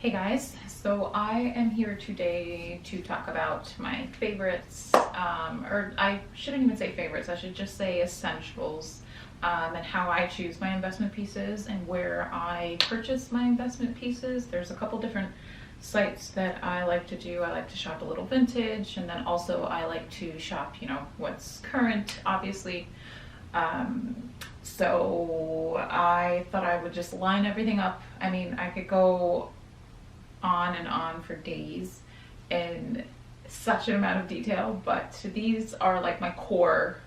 Hey guys, so I am here today to talk about my favorites, or I shouldn't even say favorites, I should just say essentials, and how I choose my investment pieces and where I purchase my investment pieces. There's a couple different sites that I like to do. I like to shop a little vintage, and then also I like to shop, what's current, obviously. So I thought I would just line everything up. I mean, I could go on and on for days in such an amount of detail, but these are like my core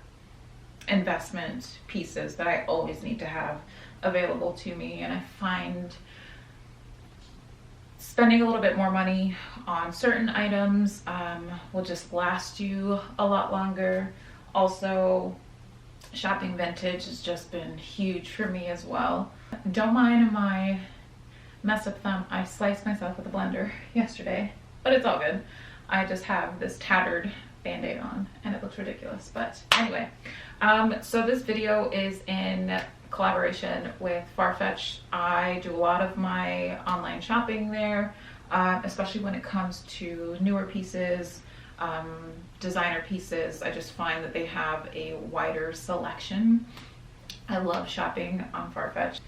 investment pieces that I always need to have available to me. And I find spending a little bit more money on certain items will just last you a lot longer. Also, shopping vintage has just been huge for me as well. Don't mind my mess up thumb. I sliced myself with a blender yesterday, but it's all good. I just have this tattered band-aid on and it looks ridiculous, but anyway. So this video is in collaboration with Farfetch. I do a lot of my online shopping there, especially when it comes to newer pieces, designer pieces. I just find that they have a wider selection. I love shopping on Farfetch.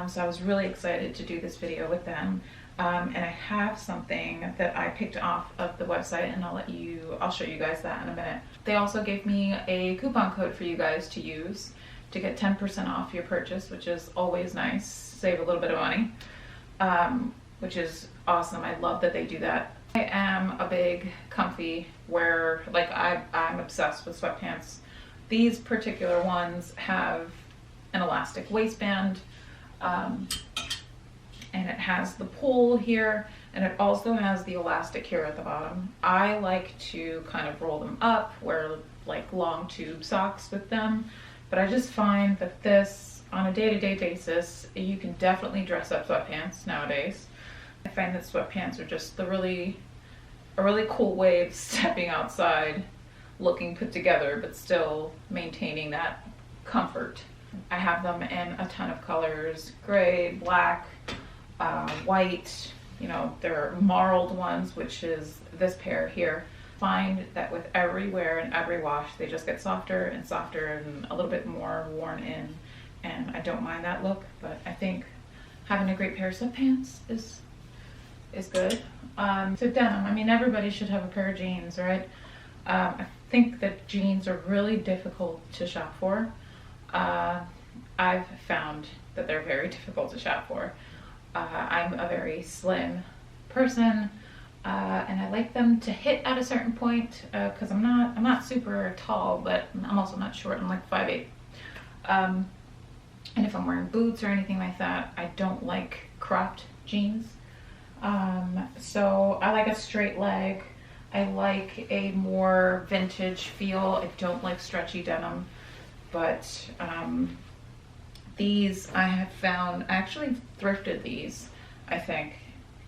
So I was really excited to do this video with them. And I have something that I picked off of the website, and I'll show you guys that in a minute. They also gave me a coupon code for you guys to use to get 10% off your purchase, which is always nice. Save a little bit of money, which is awesome. I love that they do that. I am a big comfy wearer. Like I'm obsessed with sweatpants. These particular ones have an elastic waistband, and it has the pull here, and it also has the elastic here at the bottom. I like to kind of roll them up, wear like long tube socks with them, but I just find that this, on a day-to-day basis, you can definitely dress up sweatpants nowadays. I find that sweatpants are just a really cool way of stepping outside, looking put together, but still maintaining that comfort. I have them in a ton of colors: gray, black, white. There are marled ones, which is this pair here. Find that with every wear and every wash, they just get softer and softer and a little bit more worn in. And I don't mind that look, but I think having a great pair of sweatpants is good. So denim, I mean, everybody should have a pair of jeans, right? I think that jeans are really difficult to shop for. I've found that they're very difficult to shop for. I'm a very slim person, and I like them to hit at a certain point, because I'm not super tall, but I'm also not short. I'm like 5'8". And if I'm wearing boots or anything like that, I don't like cropped jeans. So I like a straight leg. I like a more vintage feel. I don't like stretchy denim, but these I have found, I actually thrifted these, I think.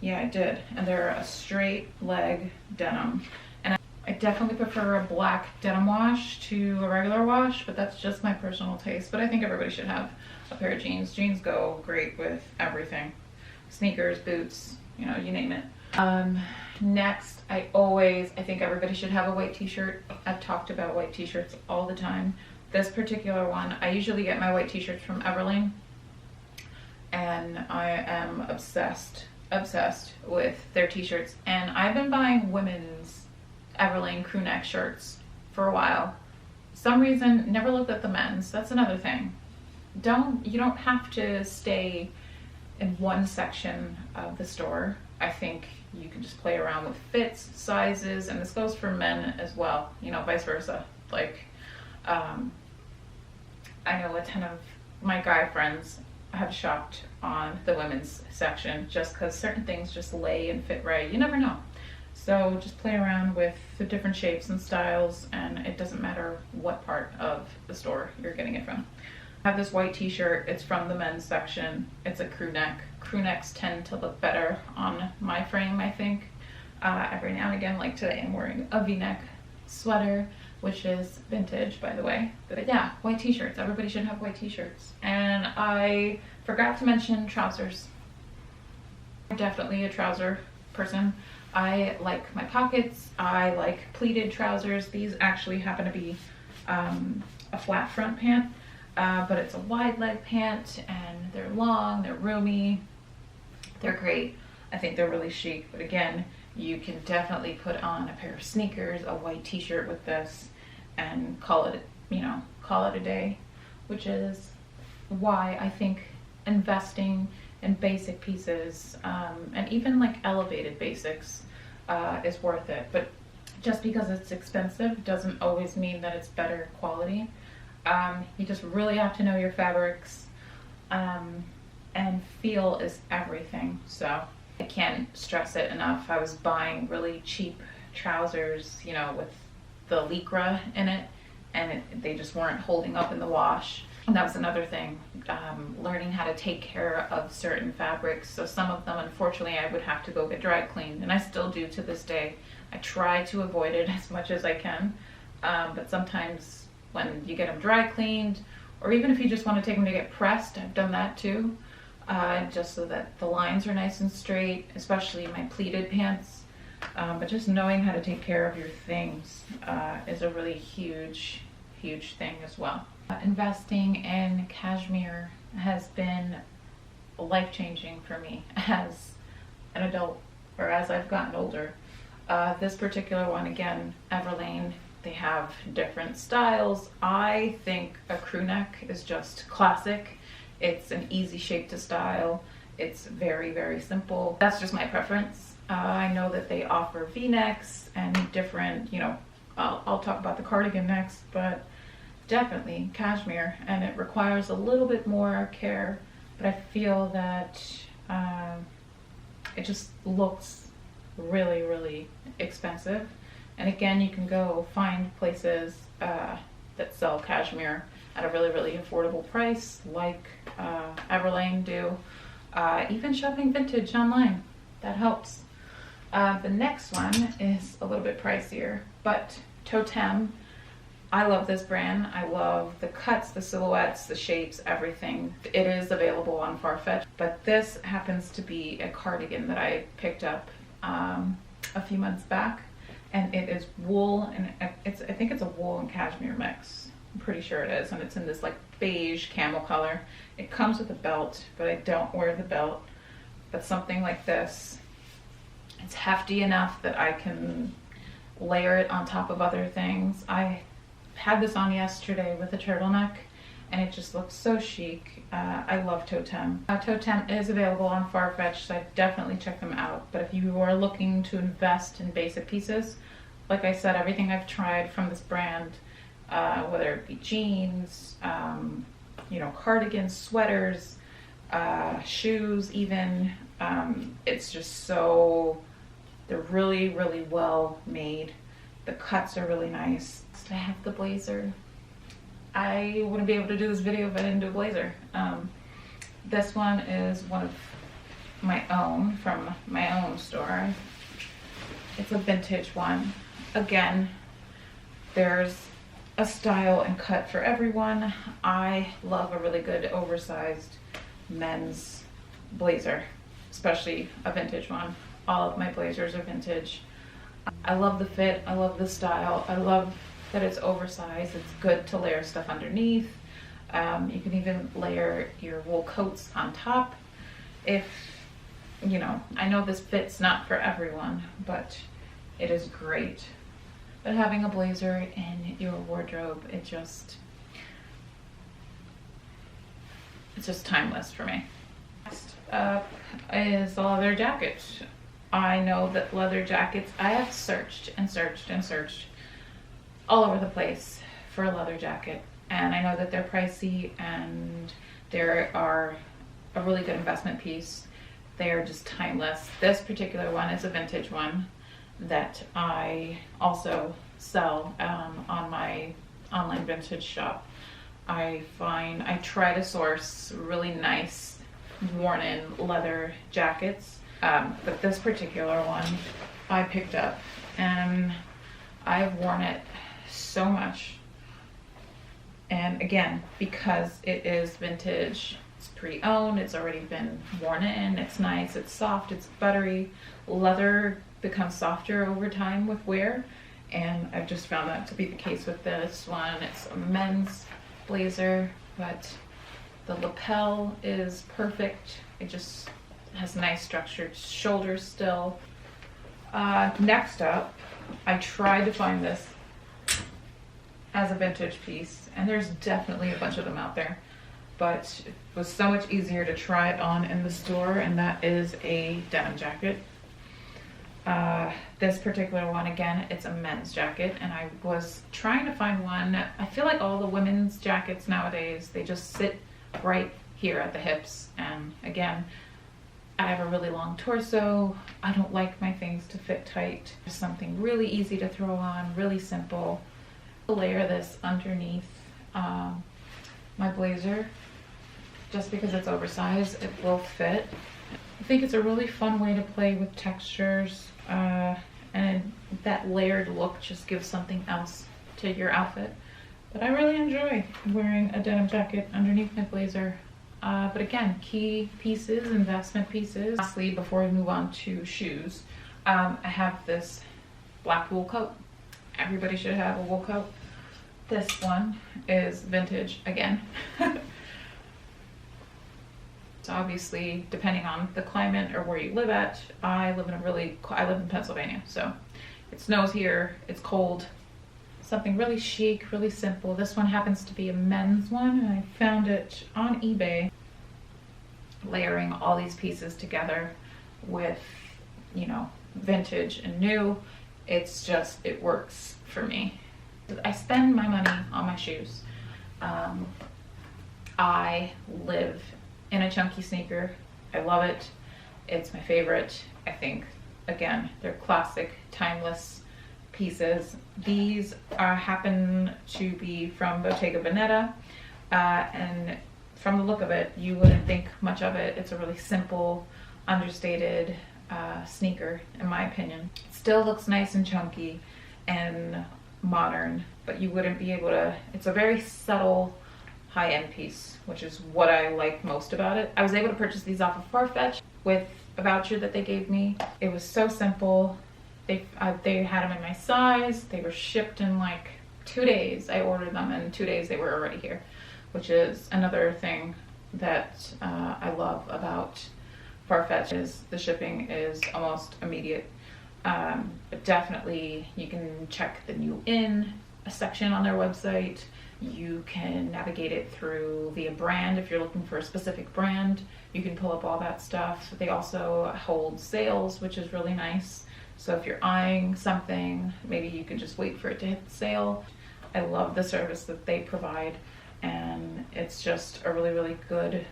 Yeah, I did. And they're a straight leg denim. And I definitely prefer a black denim wash to a regular wash, but that's just my personal taste. But I think everybody should have a pair of jeans. Jeans go great with everything. Sneakers, boots, you name it. Next, I think everybody should have a white t-shirt. I've talked about white t-shirts all the time. This particular one, I usually get my white t-shirts from Everlane, and I am obsessed with their t-shirts. And I've been buying women's Everlane crew neck shirts for a while. Some reason, never looked at the men's. That's another thing. You don't have to stay in one section of the store. I think you can just play around with fits, sizes, and this goes for men as well, vice versa. Like, I know a ton of my guy friends have shopped on the women's section just because certain things just lay and fit right. You never know. So just play around with the different shapes and styles, and it doesn't matter what part of the store you're getting it from. I have this white t-shirt. It's from the men's section. It's a crew neck. Crew necks tend to look better on my frame, I think. Every now and again, like today, I'm wearing a v-neck sweater, which is vintage, by the way. But yeah, white t-shirts. Everybody should have white t-shirts. And I forgot to mention trousers. I'm definitely a trouser person. I like my pockets. I like pleated trousers. These actually happen to be a flat front pant, but it's a wide leg pant, and they're long, they're roomy, they're great. I think they're really chic, but again, you can definitely put on a pair of sneakers, a white t-shirt with this, and call it, call it a day, which is why I think investing in basic pieces, and even like elevated basics, is worth it. But just because it's expensive doesn't always mean that it's better quality. You just really have to know your fabrics, and feel is everything. So I can't stress it enough. I was buying really cheap trousers, with the lycra in it, and they just weren't holding up in the wash. And that was another thing, learning how to take care of certain fabrics. So some of them, unfortunately, I would have to go get dry cleaned, and I still do to this day. I try to avoid it as much as I can, but sometimes when you get them dry cleaned, or even if you just want to take them to get pressed, I've done that too, just so that the lines are nice and straight, especially my pleated pants. But just knowing how to take care of your things is a really huge thing as well. Investing in cashmere has been life-changing for me as an adult, or as I've gotten older. This particular one, again, Everlane, they have different styles. I think a crew neck is just classic. It's an easy shape to style. It's very, very simple. That's just my preference. I know that they offer V-necks and different, I'll talk about the cardigan next, but definitely cashmere, and it requires a little bit more care, but I feel that it just looks really, really expensive. And again, you can go find places that sell cashmere at a really, really affordable price, like Everlane do. Even shopping vintage online, that helps. The next one is a little bit pricier, but Totem. I love this brand. I love the cuts, the silhouettes, the shapes, everything. It is available on Farfetch, but this happens to be a cardigan that I picked up a few months back, and it is wool, and I think it's a wool and cashmere mix. I'm pretty sure it is, and it's in this like beige camel color. It comes with a belt, but I don't wear the belt. But something like this, it's hefty enough that I can layer it on top of other things. I had this on yesterday with a turtleneck, and it just looks so chic. I love Totem. Totem is available on Farfetch, so I definitely check them out. But if you are looking to invest in basic pieces, like I said, everything I've tried from this brand, whether it be jeans, cardigans, sweaters, shoes even, it's just so, they're really, really well made. The cuts are really nice. I have the blazer. I wouldn't be able to do this video if I didn't do a blazer. This one is one of my own, from my own store. It's a vintage one. Again, there's a style and cut for everyone. I love a really good oversized men's blazer, especially a vintage one. All of my blazers are vintage. I love the fit, I love the style, I love that it's oversized. It's good to layer stuff underneath. You can even layer your wool coats on top. If, I know this fit's not for everyone, but it is great. But having a blazer in your wardrobe, it's just timeless for me. Next up is the leather jacket. I know that leather jackets, I have searched and searched and searched all over the place for a leather jacket, and I know that they're pricey, and they are a really good investment piece. They are just timeless. This particular one is a vintage one that I also sell on my online vintage shop. I try to source really nice worn-in leather jackets, but this particular one I picked up, and I've worn it so much. And again, because it is vintage, It's pre-owned, it's already been worn in, it's nice, it's soft, it's buttery. Leather becomes softer over time with wear, and I've just found that to be the case with this one. It's a men's blazer, but the lapel is perfect. It just has nice structured shoulders still. Next up, I tried to find this as a vintage piece, and there's definitely a bunch of them out there, but it was so much easier to try it on in the store, and that is a denim jacket. This particular one, again, it's a men's jacket, and I was trying to find one. I feel like all the women's jackets nowadays, they just sit right here at the hips, and again, I have a really long torso. I don't like my things to fit tight. Just something really easy to throw on, really simple. I'll layer this underneath my blazer. Just because it's oversized, it will fit. I think it's a really fun way to play with textures, and that layered look just gives something else to your outfit. But I really enjoy wearing a denim jacket underneath my blazer. But again, key pieces, investment pieces. Lastly, before we move on to shoes, I have this black wool coat. Everybody should have a wool coat. This one is vintage again. So obviously, depending on the climate or where you live at, I live in Pennsylvania, so it snows here, it's cold. Something really chic, really simple. This one happens to be a men's one, and I found it on eBay. Layering all these pieces together with, you know, vintage and new, it's just, it works for me. I spend my money on my shoes. I live in a chunky sneaker. I love it. It's my favorite. I think, again, they're classic, timeless pieces. These happen to be from Bottega Veneta, and from the look of it, you wouldn't think much of it. It's a really simple, understated sneaker, in my opinion. It still looks nice and chunky and modern, but you wouldn't be able to, it's a very subtle, high-end piece, which is what I like most about it. I was able to purchase these off of Farfetch with a voucher that they gave me. It was so simple. They had them in my size. They were shipped in like 2 days. I ordered them, and in 2 days they were already here, which is another thing that I love about Farfetch, is the shipping is almost immediate. But definitely you can check the new in section on their website. You can navigate it through via brand. If you're looking for a specific brand, you can pull up all that stuff. They also hold sales, which is really nice. So if you're eyeing something, maybe you can just wait for it to hit the sale. I love the service that they provide, and it's just a really, really good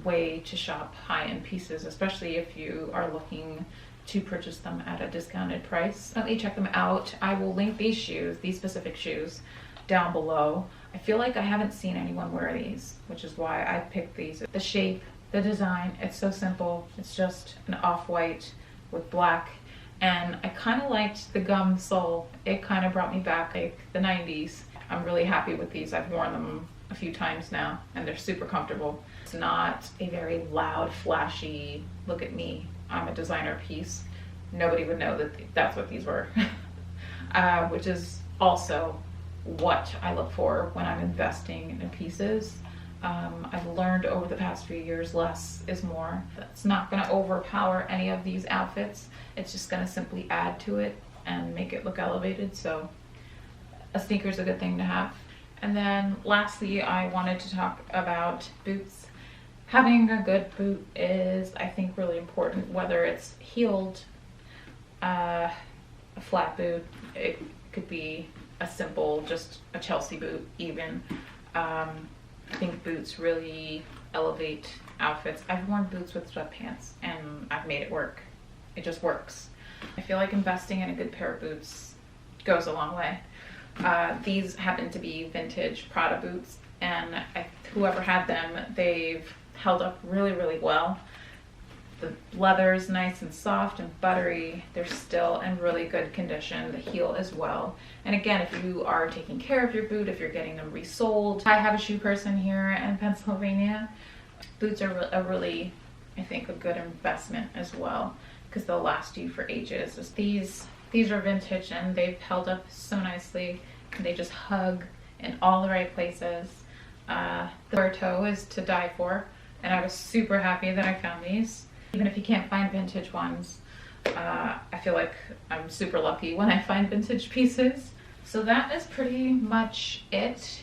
way to shop high-end pieces, especially if you are looking to purchase them at a discounted price. Definitely check them out. I will link these shoes, these specific shoes, down below. I feel like I haven't seen anyone wear these, which is why I picked these. The shape, the design, it's so simple. It's just an off-white with black, and I kind of liked the gum sole. It kind of brought me back like the 90s. I'm really happy with these. I've worn them a few times now, and they're super comfortable. It's not a very loud, flashy, look at me, I'm a designer piece. Nobody would know that that's what these were, which is also what I look for when I'm investing in pieces. I've learned over the past few years, less is more. That's not going to overpower any of these outfits. It's just going to simply add to it and make it look elevated. So a sneaker is a good thing to have. And then lastly, I wanted to talk about boots. Having a good boot is, I think, really important, whether it's heeled, a flat boot. It could be a simple, just a Chelsea boot even. I think boots really elevate outfits. I've worn boots with sweatpants and I've made it work. It just works. I feel like investing in a good pair of boots goes a long way. These happen to be vintage Prada boots, and whoever had them, they've held up really, really well. The leather is nice and soft and buttery. They're still in really good condition. The heel as well. And again, if you are taking care of your boot, if you're getting them resold. I have a shoe person here in Pennsylvania. Boots are a really, I think, a good investment as well, because they'll last you for ages. These are vintage and they've held up so nicely. They just hug in all the right places. The toe is to die for, and I was super happy that I found these. Even if you can't find vintage ones, I feel like I'm super lucky when I find vintage pieces. So that is pretty much it.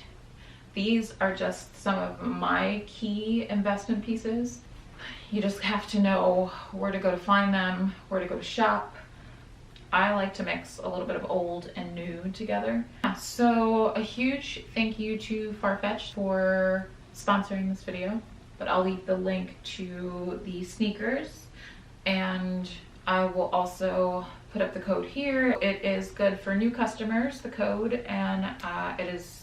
These are just some of my key investment pieces. You just have to know where to go to find them, where to go to shop. I like to mix a little bit of old and new together. So a huge thank you to Farfetch for sponsoring this video, but I'll leave the link to the sneakers, and I will also put up the code here. It is good for new customers, the code, and it is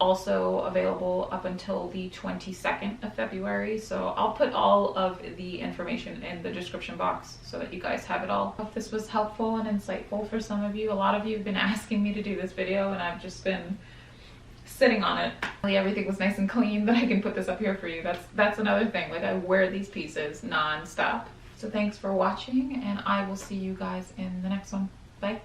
also available up until the 22nd of February. So I'll put all of the information in the description box so that you guys have it all. I hope this was helpful and insightful for some of you. A lot of you have been asking me to do this video and I've just been sitting on it. Everything was nice and clean, but I can put this up here for you. That's another thing. Like, I wear these pieces non-stop. So thanks for watching, and I will see you guys in the next one. Bye.